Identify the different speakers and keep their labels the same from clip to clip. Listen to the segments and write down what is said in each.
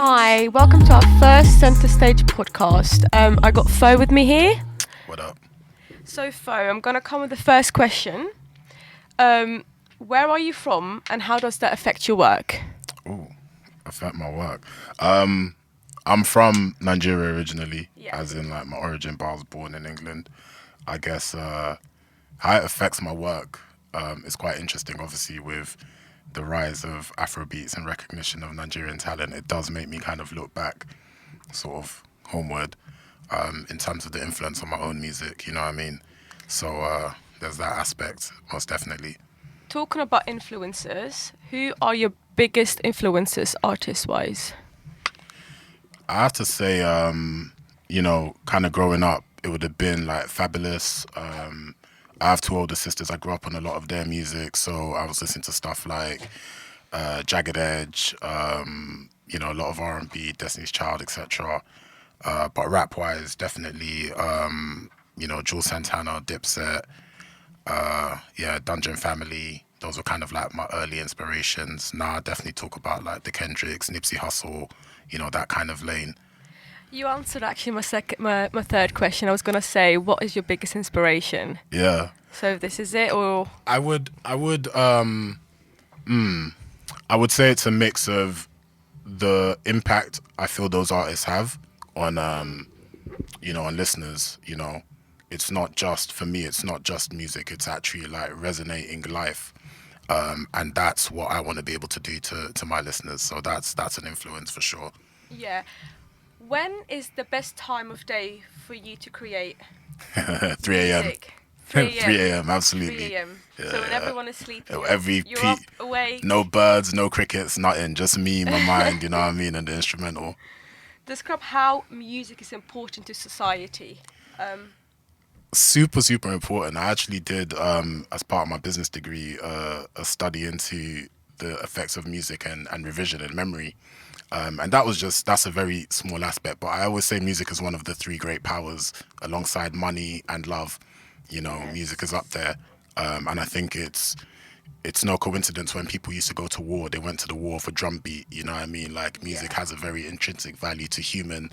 Speaker 1: Hi, welcome to our first Centre Stage podcast. I got Fo with me here.
Speaker 2: What up?
Speaker 1: So Fo, I'm going to come with the first question. Where are you from and how does that affect your work?
Speaker 2: Ooh, affect my work. I'm from Nigeria originally,
Speaker 1: Yeah.
Speaker 2: as in like my origin, but I was born in England. I guess how it affects my work is quite interesting. Obviously, with the rise of Afrobeats and recognition of Nigerian talent, it does make me kind of look back, sort of homeward, in terms of the influence on my own music. You know what I mean? So there's that aspect, most definitely.
Speaker 1: Talking about influencers, who are your biggest influencers artist-wise?
Speaker 2: I have to say, kind of growing up, it would have been like Fabulous. I have two older sisters. I grew up on a lot of their music, so I was listening to stuff like Jagged Edge, a lot of R&B, Destiny's Child, etc. But rap-wise, definitely, Jules Santana, Dipset, Dungeon Family. Those were kind of like my early inspirations. Now I definitely talk about like the Kendricks, Nipsey Hussle, that kind of lane.
Speaker 1: You answered actually my third question. I was going to say, what is your biggest inspiration?
Speaker 2: Yeah.
Speaker 1: So this is it, or
Speaker 2: I would say it's a mix of the impact I feel those artists have on on listeners. It's not just for me, it's not just music, it's actually like resonating life. And that's what I want to be able to do to my listeners. So that's an influence for sure.
Speaker 1: yeah. When is the best time of day for you to create
Speaker 2: 3 a.m.
Speaker 1: music?
Speaker 2: 3 a.m. Absolutely.
Speaker 1: 3 a.m. So when everyone is sleeping, you're
Speaker 2: Pe-
Speaker 1: up, awake.
Speaker 2: No birds, no crickets, nothing. Just me, my mind. You know what I mean, and the instrumental.
Speaker 1: Describe how music is important to society.
Speaker 2: Super, super important. I actually did, as part of my business degree, a study into the effects of music and revision and memory. And that's a very small aspect. But I always say music is one of the three great powers alongside money and love.
Speaker 1: Yes.
Speaker 2: Music is up there. And I think it's no coincidence when people used to go to war, they went to the war for drum beat. You know what I mean? Like music has a very intrinsic value to human.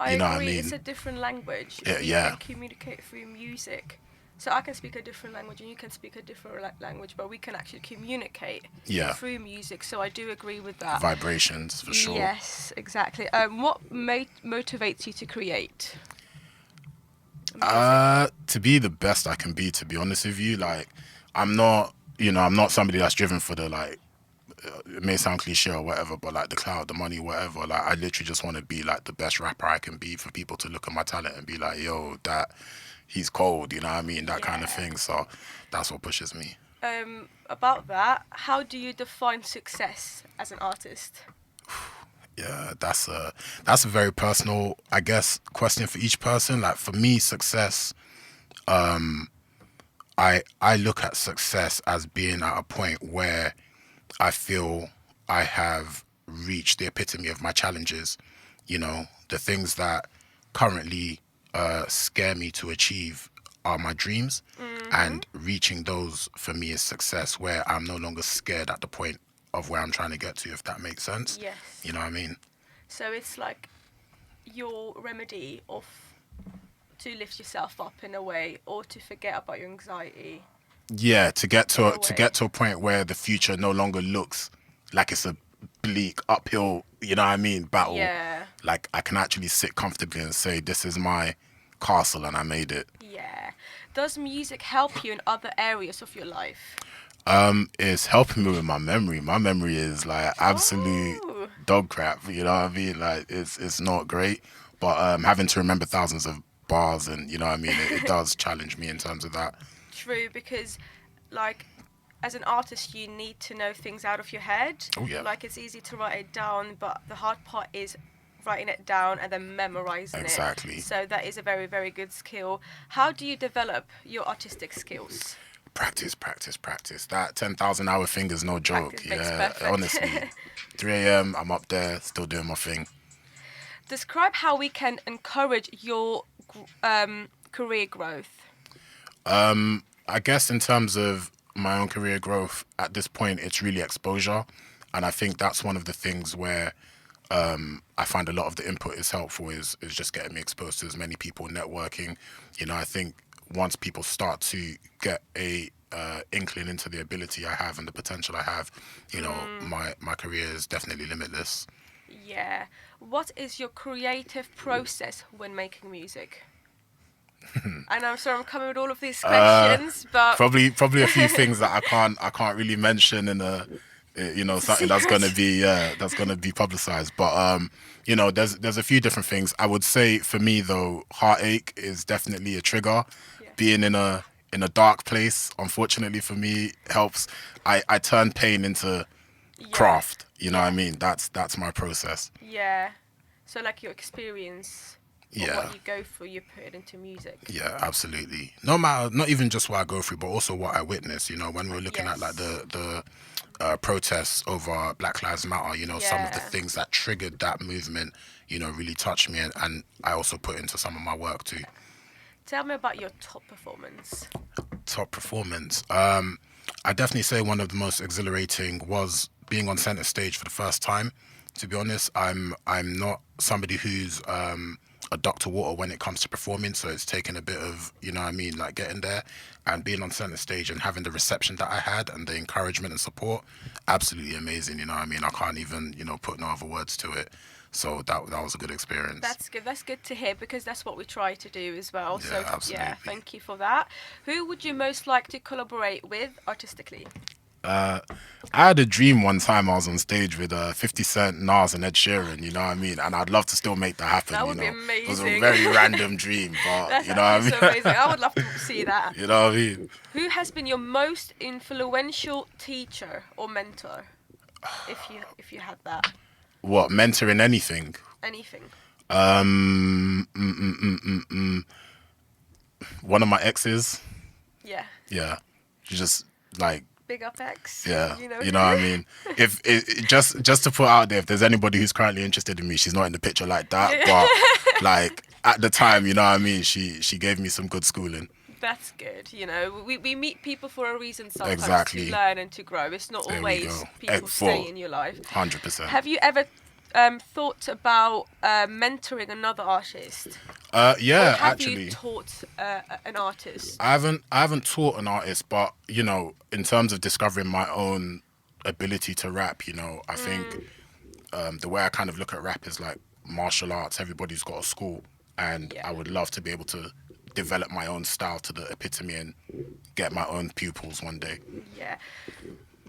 Speaker 1: I
Speaker 2: You know
Speaker 1: agree.
Speaker 2: what I mean?
Speaker 1: It's a different language.
Speaker 2: Yeah,
Speaker 1: We
Speaker 2: yeah.
Speaker 1: can communicate through music. So I can speak a different language and you can speak a different language, but we can actually communicate
Speaker 2: Yeah.
Speaker 1: through music. So I do agree with that.
Speaker 2: Vibrations for sure.
Speaker 1: Yes, exactly. What motivates you to create?
Speaker 2: To be the best I can be, to be honest with you, like I'm not somebody that's driven for the like. It may sound cliche or whatever, but like the clout, the money, whatever. Like I literally just want to be like the best rapper I can be for people to look at my talent and be like, yo, that he's cold. You know what I mean? That kind of
Speaker 1: Yeah.
Speaker 2: thing. So that's what pushes me.
Speaker 1: About that, how do you define success as an artist?
Speaker 2: Yeah, that's a very personal, I guess, question for each person. Like for me, success, I look at success as being at a point where I feel I have reached the epitome of my challenges. The things that currently scare me to achieve are my dreams, and reaching those for me is success. Where I'm no longer scared at the point of where I'm trying to get to, if that makes sense.
Speaker 1: Yes.
Speaker 2: You know what I mean?
Speaker 1: So it's like your remedy of to lift yourself up in a way, or to forget about your anxiety.
Speaker 2: Yeah, to get
Speaker 1: In
Speaker 2: to
Speaker 1: a
Speaker 2: to
Speaker 1: way.
Speaker 2: get to a point where the future no longer looks like it's a bleak uphill, you know what I mean, battle.
Speaker 1: Yeah.
Speaker 2: Like I can actually sit comfortably and say, this is my castle and I made it.
Speaker 1: Yeah. Does music help you in other areas of your life?
Speaker 2: It's helping me with my memory. My memory is like absolute
Speaker 1: Oh.
Speaker 2: dog crap, you know what I mean? Like it's not great. But having to remember thousands of bars and you know what I mean, it does challenge me in terms of that.
Speaker 1: True, because like as an artist you need to know things out of your head.
Speaker 2: Oh, yeah.
Speaker 1: Like it's easy to write it down, but the hard part is writing it down and then memorizing
Speaker 2: Exactly.
Speaker 1: it. So that is a very, very good skill. How do you develop your artistic skills?
Speaker 2: Practice, practice, practice. That 10,000 hour thing is no joke.
Speaker 1: Practice makes
Speaker 2: Yeah,
Speaker 1: perfect.
Speaker 2: honestly. 3 a.m., I'm up there, still doing my thing.
Speaker 1: Describe how we can encourage your career growth.
Speaker 2: I guess in terms of my own career growth, at this point, it's really exposure. And I think that's one of the things where I find a lot of the input is helpful is just getting me exposed to as many people, networking. I think once people start to get a inkling into the ability I have and the potential I have, my career is definitely limitless.
Speaker 1: Yeah. What is your creative process when making music? And I'm sorry I'm coming with all of these questions, but
Speaker 2: Probably a few things that I can't really mention in a something that's
Speaker 1: secret.
Speaker 2: gonna be that's gonna be publicized. But there's a few different things. I would say for me though, heartache is definitely a trigger.
Speaker 1: Yeah.
Speaker 2: Being in a dark place, unfortunately for me, helps. I turn pain into
Speaker 1: Yeah.
Speaker 2: craft. You know what I mean? That's my process.
Speaker 1: Yeah. So like your experience or
Speaker 2: Yeah.
Speaker 1: what you go through, you put it into music.
Speaker 2: Yeah, absolutely. No matter, not even just what I go through, but also what I witness. When we're looking at like
Speaker 1: Yes.
Speaker 2: the protests over Black Lives Matter, some of the
Speaker 1: Yeah.
Speaker 2: things that triggered that movement, really touched me, and I also put into some of my work too.
Speaker 1: Tell me about your top performance.
Speaker 2: Top performance. I definitely say one of the most exhilarating was being on center stage for the first time. To be honest, I'm not somebody who's a Dr. Water when it comes to performing, so it's taken a bit of like getting there and being on center stage and having the reception that I had and the encouragement and support. Absolutely amazing. I can't even put no other words to it. So that was a good experience.
Speaker 1: That's good. That's good to hear because that's what we try to do as well.
Speaker 2: Yeah,
Speaker 1: So
Speaker 2: absolutely.
Speaker 1: yeah, thank you for that. Who would you most like to collaborate with artistically?
Speaker 2: I had a dream one time I was on stage with 50 Cent, Nas, and Ed Sheeran, you know what I mean? And I'd love to still make that happen,
Speaker 1: That would be
Speaker 2: It was a
Speaker 1: amazing.
Speaker 2: very random dream, but
Speaker 1: That's
Speaker 2: you know what I
Speaker 1: actually
Speaker 2: mean?
Speaker 1: so amazing. I would love to see that.
Speaker 2: You know what I mean?
Speaker 1: Who has been your most influential teacher or mentor? If you had that.
Speaker 2: What, mentoring anything?
Speaker 1: Anything.
Speaker 2: One of my exes,
Speaker 1: Yeah.
Speaker 2: yeah, she just like,
Speaker 1: Big up X.
Speaker 2: yeah,
Speaker 1: You know
Speaker 2: you know what I
Speaker 1: who?
Speaker 2: mean? If just to put out there, if there's anybody who's currently interested in me, she's not in the picture like that, but like at the time, you know what I mean? She gave me some good schooling.
Speaker 1: That's good. We meet people for a reason sometimes
Speaker 2: Exactly.
Speaker 1: to learn and to grow. It's not
Speaker 2: There we
Speaker 1: always
Speaker 2: go.
Speaker 1: people stay in your life.
Speaker 2: 100%.
Speaker 1: Have you ever thought about mentoring another artist?
Speaker 2: Yeah,
Speaker 1: Or have
Speaker 2: actually.
Speaker 1: you taught an artist?
Speaker 2: I haven't taught an artist, but in terms of discovering my own ability to rap, I think the way I kind of look at rap is like martial arts. Everybody's got a school, and
Speaker 1: Yeah.
Speaker 2: I would love to be able to develop my own style to the epitome and get my own pupils one day.
Speaker 1: Yeah.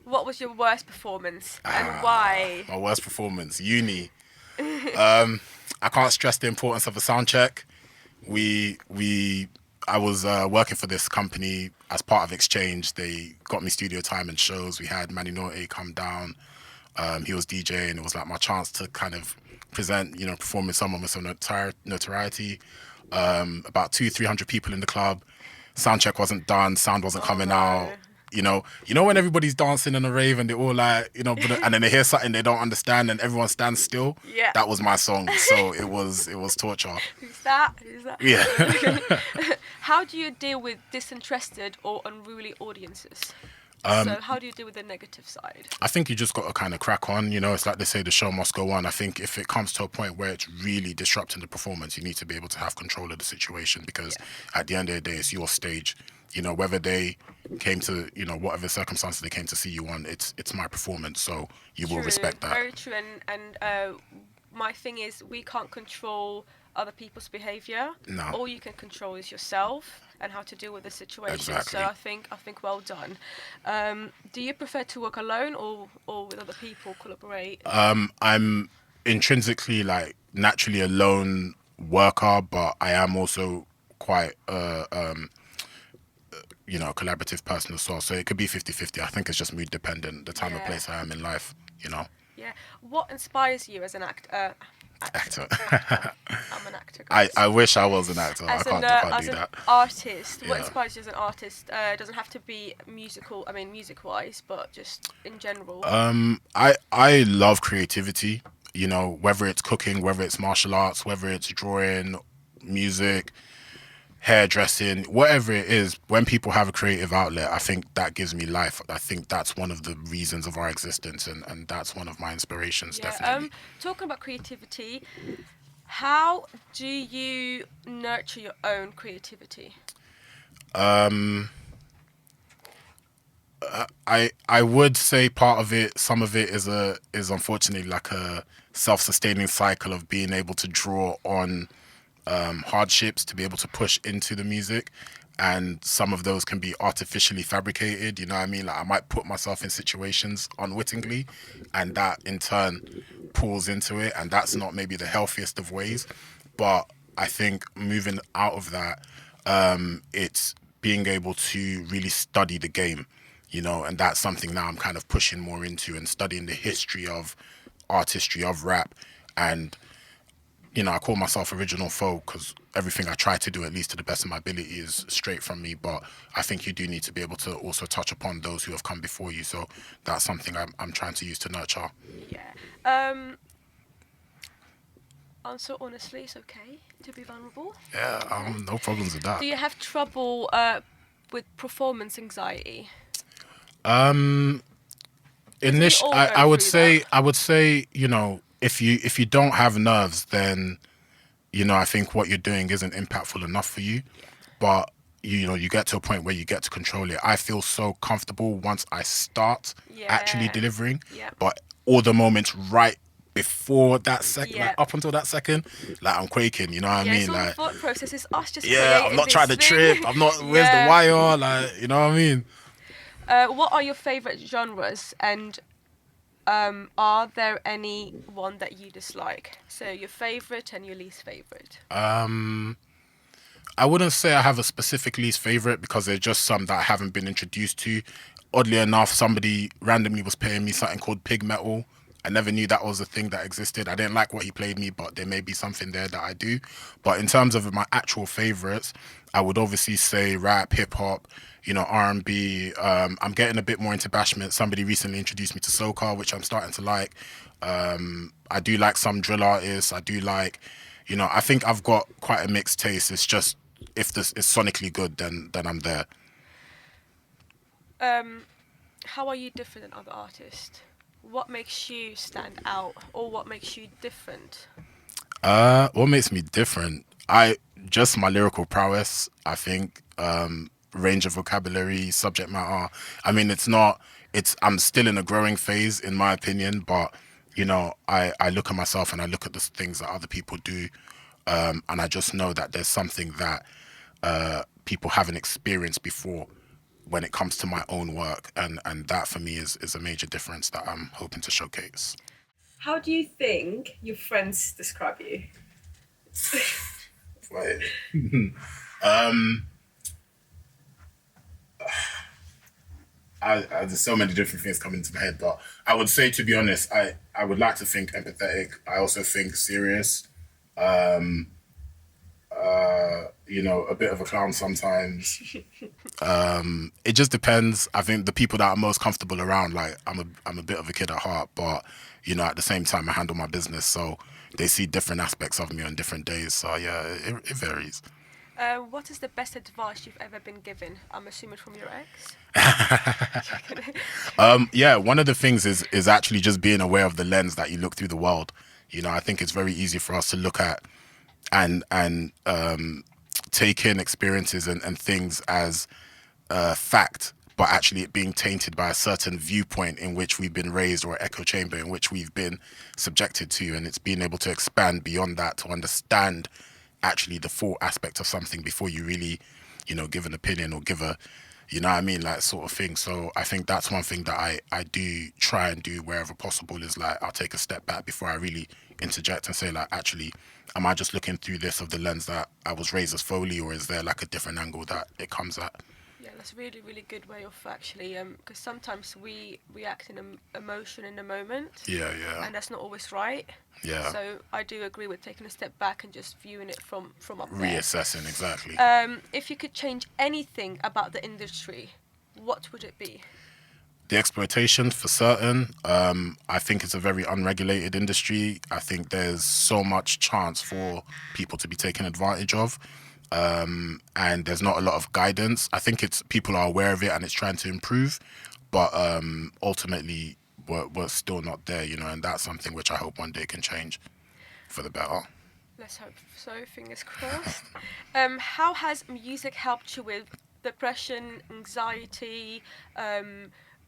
Speaker 1: What was your worst performance and why?
Speaker 2: My worst performance, uni. I can't stress the importance of a sound check. I was working for this company as part of Exchange. They got me studio time and shows. We had Manny Norte come down. He was DJing. It was like my chance to kind of present, perform with someone with some notoriety. About 200-300 people in the club. Sound check wasn't done. Sound wasn't coming
Speaker 1: no.
Speaker 2: out. When everybody's dancing in a rave and they're all like, and then they hear something they don't understand and everyone stands still.
Speaker 1: Yeah.
Speaker 2: That was my song. So it was torture.
Speaker 1: Who's that? Who's that?
Speaker 2: Yeah.
Speaker 1: How do you deal with disinterested or unruly audiences? So how do you deal with the negative side?
Speaker 2: I think you just got to kind of crack on. It's like they say, the show must go on. I think if it comes to a point where it's really disrupting the performance, you need to be able to have control of the situation because at the end of the day, it's your stage. Whether they came to, whatever circumstances they came to see you on, it's my performance. So you will
Speaker 1: True,
Speaker 2: respect that.
Speaker 1: Very true. And my thing is, we can't control other people's behaviour.
Speaker 2: No.
Speaker 1: All you can control is yourself and how to deal with the situation.
Speaker 2: Exactly.
Speaker 1: So I think well done. Do you prefer to work alone or with other people, collaborate?
Speaker 2: I'm intrinsically like naturally a lone worker, but I am also quite collaborative person as well. So it could be 50-50. I think it's just mood dependent, the time and
Speaker 1: Yeah.
Speaker 2: place I am in life,
Speaker 1: Yeah. What inspires you as an actor?
Speaker 2: Actor.
Speaker 1: I'm an actor. Guys.
Speaker 2: I wish I was an actor. I can't
Speaker 1: as
Speaker 2: do
Speaker 1: an
Speaker 2: that.
Speaker 1: artist, what
Speaker 2: Yeah.
Speaker 1: inspires you as an artist? Doesn't have to be musical. I mean, music-wise, but just in general.
Speaker 2: I love creativity, whether it's cooking, whether it's martial arts, whether it's drawing, music, hairdressing, whatever it is, when people have a creative outlet, I think that gives me life. I think that's one of the reasons of our existence, and that's one of my inspirations,
Speaker 1: Yeah.
Speaker 2: definitely.
Speaker 1: Talking about creativity, how do you nurture your own creativity?
Speaker 2: Um, I would say part of it, some of it is unfortunately like a self-sustaining cycle of being able to draw on hardships to be able to push into the music, and some of those can be artificially fabricated. You know what I mean? Like I might put myself in situations unwittingly, and that in turn pulls into it, and that's not maybe the healthiest of ways. But I think moving out of that, it's being able to really study the game, you know, and that's something now I'm kind of pushing more into and studying the history of artistry of rap. And you know, I call myself original folk because everything I try to do, at least to the best of my ability, is straight from me. But I think you do need to be able to also touch upon those who have come before you. So that's something I'm trying to use to nurture.
Speaker 1: Yeah. Answer honestly, it's okay to be vulnerable.
Speaker 2: Yeah,
Speaker 1: Okay.
Speaker 2: no problems with that.
Speaker 1: Do you have trouble with performance anxiety?
Speaker 2: Um,
Speaker 1: We all go
Speaker 2: I would
Speaker 1: through that.
Speaker 2: say, you know, if you don't have nerves, then you know, I think what you're doing isn't impactful enough for you.
Speaker 1: Yeah.
Speaker 2: But you know, you get to a point where you get to control it. I feel so comfortable once I start actually
Speaker 1: Yeah.
Speaker 2: delivering,
Speaker 1: Yeah.
Speaker 2: but all the moments right before that second, like
Speaker 1: Yeah.
Speaker 2: up until that second, like I'm quaking. You know what I
Speaker 1: Yeah, it's
Speaker 2: mean?
Speaker 1: all the
Speaker 2: Like,
Speaker 1: thought process. It's us just
Speaker 2: yeah, I'm
Speaker 1: creating
Speaker 2: not
Speaker 1: this
Speaker 2: trying to
Speaker 1: thing.
Speaker 2: trip. I'm not. Where's the
Speaker 1: Yeah.
Speaker 2: wire? Like, you know what I mean?
Speaker 1: What are your favorite genres, and are there any one that you dislike? So your favorite and your least favorite.
Speaker 2: I wouldn't say I have a specific least favorite because there's just some that I haven't been introduced to. Oddly enough, somebody randomly was playing me something called pig metal. I never knew that was a thing that existed. I didn't like what he played me, but there may be something there that I do. But in terms of my actual favorites, I would obviously say rap, hip hop, you know, R&B. I'm getting a bit more into bashment. Somebody recently introduced me to soca, which I'm starting to like. I do like some drill artists. I do like, you know, I think I've got quite a mixed taste. It's just if this is sonically good, then I'm there.
Speaker 1: How are you different than other artists? What makes you stand out, or what makes you different?
Speaker 2: What makes me different? I just my lyrical prowess. I think range of vocabulary, subject matter. I mean, it's not. It's I'm still in a growing phase, in my opinion. But you know, I look at myself and I look at the things that other people do, and I just know that there's something that people haven't experienced before when it comes to my own work, and that for me is a major difference that I'm hoping to showcase.
Speaker 1: How do you think your friends describe you?
Speaker 2: Right. um, there's so many different things coming into my head, but I would say, to be honest, I would like to think empathetic. I also think serious. Um, you know, a bit of a clown sometimes. It just depends. I think the people that I'm most comfortable around, like I'm a bit of a kid at heart, but you know, at the same time, I handle my business, so they see different aspects of me on different days. So yeah, it varies.
Speaker 1: What is the best advice you've ever been given? I'm assuming from your ex.
Speaker 2: Yeah, one of the things is actually just being aware of the lens that you look through the world. You know, I think it's very easy for us to look at and take in experiences and things as fact, but actually it being tainted by a certain viewpoint in which we've been raised, or echo chamber in which we've been subjected to, and it's being able to expand beyond that to understand actually the full aspect of something before you really, you know, give an opinion or give a, you know what I mean, like sort of thing. So I think that's one thing that I do try and do wherever possible, is like I'll take a step back before I really interject and say, like, actually, am I just looking through this of the lens that I was raised as Foley, or is there like a different angle that it comes at?
Speaker 1: Yeah, that's a really, really good way of actually, because sometimes we react in emotion in the moment,
Speaker 2: Yeah, yeah,
Speaker 1: and that's not always right.
Speaker 2: yeah.
Speaker 1: So I do agree with taking a step back and just viewing it from up there.
Speaker 2: Reassessing, exactly.
Speaker 1: If you could change anything about the industry, what would it be?
Speaker 2: The exploitation for certain. I think it's a very unregulated industry. I think there's so much chance for people to be taken advantage of. and there's not a lot of guidance. I think it's people are aware of it and it's trying to improve, but ultimately we're still not there, you know, and that's something which I hope one day can change for the better.
Speaker 1: Let's hope so. Fingers crossed. How has music helped you with depression, anxiety,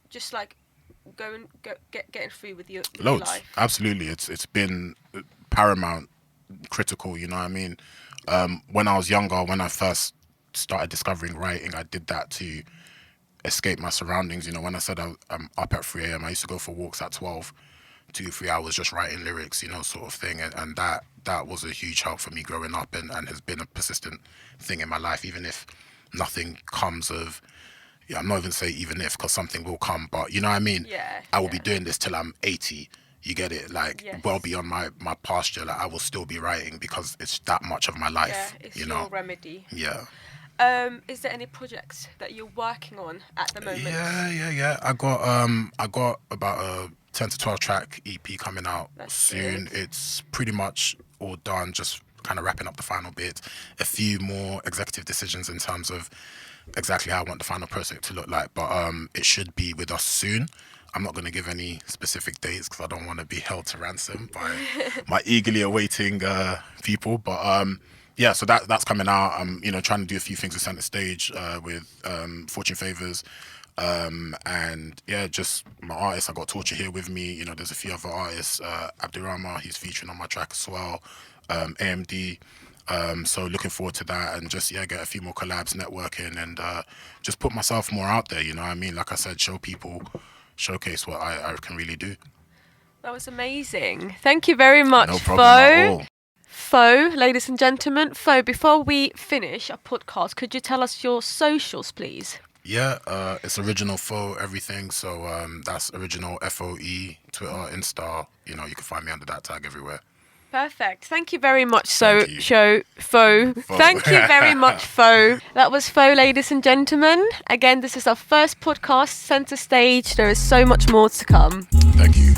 Speaker 1: just like getting through with your
Speaker 2: Loads,
Speaker 1: life?
Speaker 2: absolutely. It's been paramount, critical. You know what I mean? When I was younger, when I first started discovering writing, I did that to escape my surroundings. You know, when I said I'm up at 3 a.m., I used to go for walks at 12, 2, 3 hours just writing lyrics, you know, sort of thing. And that was a huge help for me growing up, and has been a persistent thing in my life, even if nothing comes of, yeah, I'm not even saying even if, because something will come, but you know what I mean?
Speaker 1: Yeah.
Speaker 2: I will be doing this till I'm 80. You get it? Like,
Speaker 1: Yes.
Speaker 2: well beyond my pasture, like I will still be writing because it's that much of my life,
Speaker 1: Yeah, it's
Speaker 2: you
Speaker 1: your
Speaker 2: know?
Speaker 1: remedy.
Speaker 2: Yeah.
Speaker 1: Is there any projects that you're working on at the moment?
Speaker 2: Yeah. I got about a 10 to 12 track EP coming out
Speaker 1: That's
Speaker 2: soon.
Speaker 1: good.
Speaker 2: It's pretty much all done, just kind of wrapping up the final bit. A few more executive decisions in terms of exactly how I want the final project to look like, but it should be with us soon. I'm not going to give any specific dates because I don't want to be held to ransom by my eagerly awaiting people. But yeah, so that's coming out. I'm trying to do a few things with Center Stage with Fortune Favors. And yeah, just my artists. I got Torture here with me. You know, there's a few other artists. Abdurrahma, he's featuring on my track as well. AMD. So looking forward to that, and just get a few more collabs, networking, and just put myself more out there. You know what I mean? Like I said, showcase what I can really do.
Speaker 1: That was amazing. Thank you very much,
Speaker 2: No problem at
Speaker 1: Fo.
Speaker 2: all.
Speaker 1: Fo, ladies and gentlemen, Fo, before we finish our podcast, could you tell us your socials, please?
Speaker 2: Yeah, it's original Fo everything. So that's original FOE, Twitter, Insta. You know, you can find me under that tag everywhere.
Speaker 1: Perfect. Thank you very much,
Speaker 2: Thank you.
Speaker 1: Fo. Thank you very much, Fo. That was Fo, ladies and gentlemen. Again, this is our first podcast, Center Stage. There is so much more to come.
Speaker 2: Thank you.